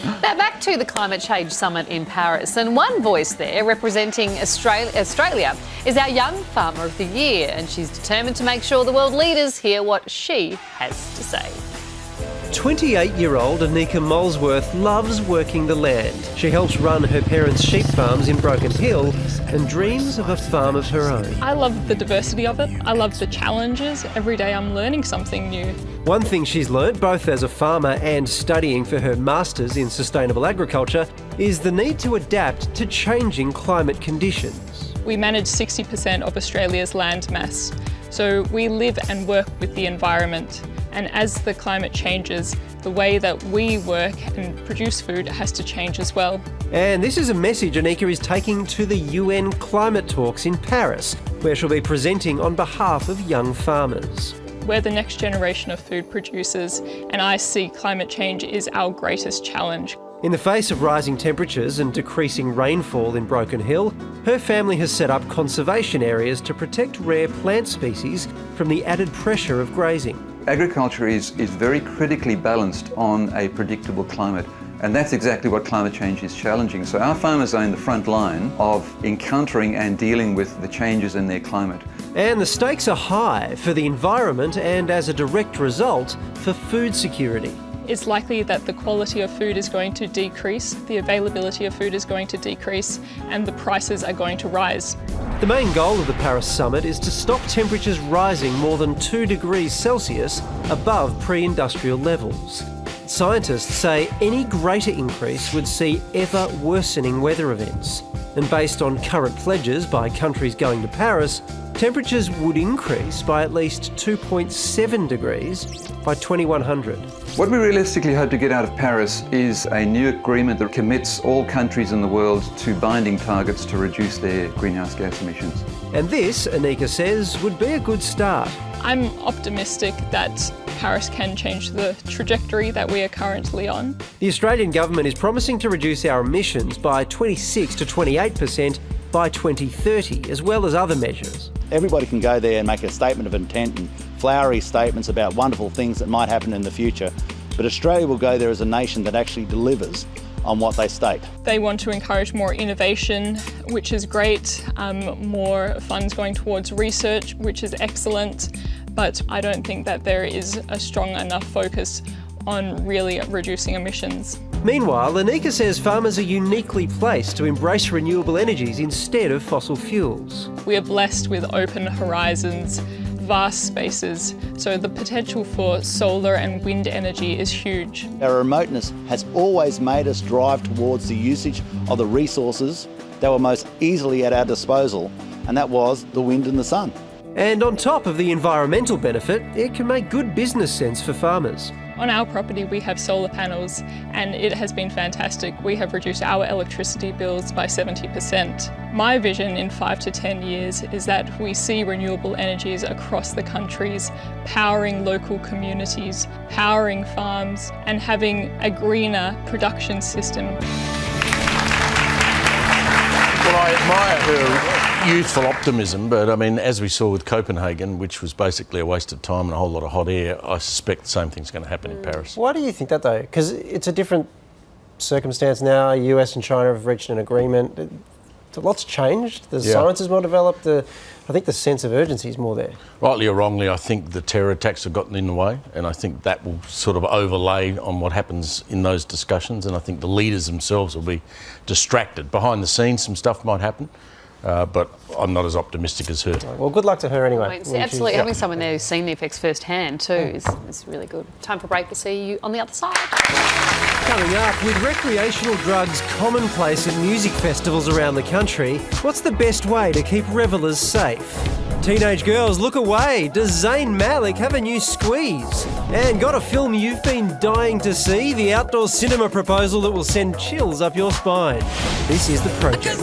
Now back to the Climate Change Summit in Paris, and one voice there representing Australia is our Young Farmer of the Year, and she's determined to make sure the world leaders hear what she has to say. 28-year-old Anika Molesworth loves working the land. She helps run her parents' sheep farms in Broken Hill and dreams of a farm of her own. I love the diversity of it. I love the challenges. Every day I'm learning something new. One thing she's learnt, both as a farmer and studying for her Masters in Sustainable Agriculture, is the need to adapt to changing climate conditions. We manage 60% of Australia's land mass, so we live and work with the environment. And as the climate changes, the way that we work and produce food has to change as well. And this is a message Anika is taking to the UN climate talks in Paris, where she'll be presenting on behalf of young farmers. We're the next generation of food producers, and I see climate change is our greatest challenge. In the face of rising temperatures and decreasing rainfall in Broken Hill, her family has set up conservation areas to protect rare plant species from the added pressure of grazing. Agriculture is very critically balanced on a predictable climate, and that's exactly what climate change is challenging. So our farmers are in the front line of encountering and dealing with the changes in their climate. And the stakes are high for the environment and, as a direct result, for food security. It's likely that the quality of food is going to decrease, the availability of food is going to decrease, and the prices are going to rise. The main goal of the Paris summit is to stop temperatures rising more than 2 degrees Celsius above pre-industrial levels. Scientists say any greater increase would see ever worsening weather events. And based on current pledges by countries going to Paris, temperatures would increase by at least 2.7 degrees by 2100. What we realistically hope to get out of Paris is a new agreement that commits all countries in the world to binding targets to reduce their greenhouse gas emissions. And this, Anika says, would be a good start. I'm optimistic that Paris can change the trajectory that we are currently on. The Australian government is promising to reduce our emissions by 26 to 28% by 2030, as well as other measures. Everybody can go there and make a statement of intent and flowery statements about wonderful things that might happen in the future, but Australia will go there as a nation that actually delivers on what they state. They want to encourage more innovation, which is great, more funds going towards research, which is excellent, but I don't think that there is a strong enough focus on really reducing emissions. Meanwhile, Anika says farmers are uniquely placed to embrace renewable energies instead of fossil fuels. We are blessed with open horizons, vast spaces, so the potential for solar and wind energy is huge. Our remoteness has always made us drive towards the usage of the resources that were most easily at our disposal, and that was the wind and the sun. And on top of the environmental benefit, it can make good business sense for farmers. On our property we have solar panels and it has been fantastic. We have reduced our electricity bills by 70%. My vision in 5 to 10 years is that we see renewable energies across the countries, powering local communities, powering farms and having a greener production system. Well, I admire her youthful optimism, but I mean, as we saw with Copenhagen, which was basically a waste of time and a whole lot of hot air, I suspect the same thing's going to happen in Paris. Why do you think that though? Because it's a different circumstance now. US and China have reached an agreement. A lot's changed. The science is more developed. I think the sense of urgency is more there. Rightly or wrongly, I think the terror attacks have gotten in the way, and I think that will sort of overlay on what happens in those discussions, and I think the leaders themselves will be distracted. Behind the scenes, some stuff might happen, but I'm not as optimistic as her. Well, good luck to her anyway. Absolutely. Having someone there who's seen the effects firsthand too is really good. Time for a break. We'll see you on the other side. Coming up, with recreational drugs commonplace at music festivals around the country, what's the best way to keep revellers safe? Teenage girls look away. Does Zayn Malik have a new squeeze? And got a film you've been dying to see? The outdoor cinema proposal that will send chills up your spine. This is The Project.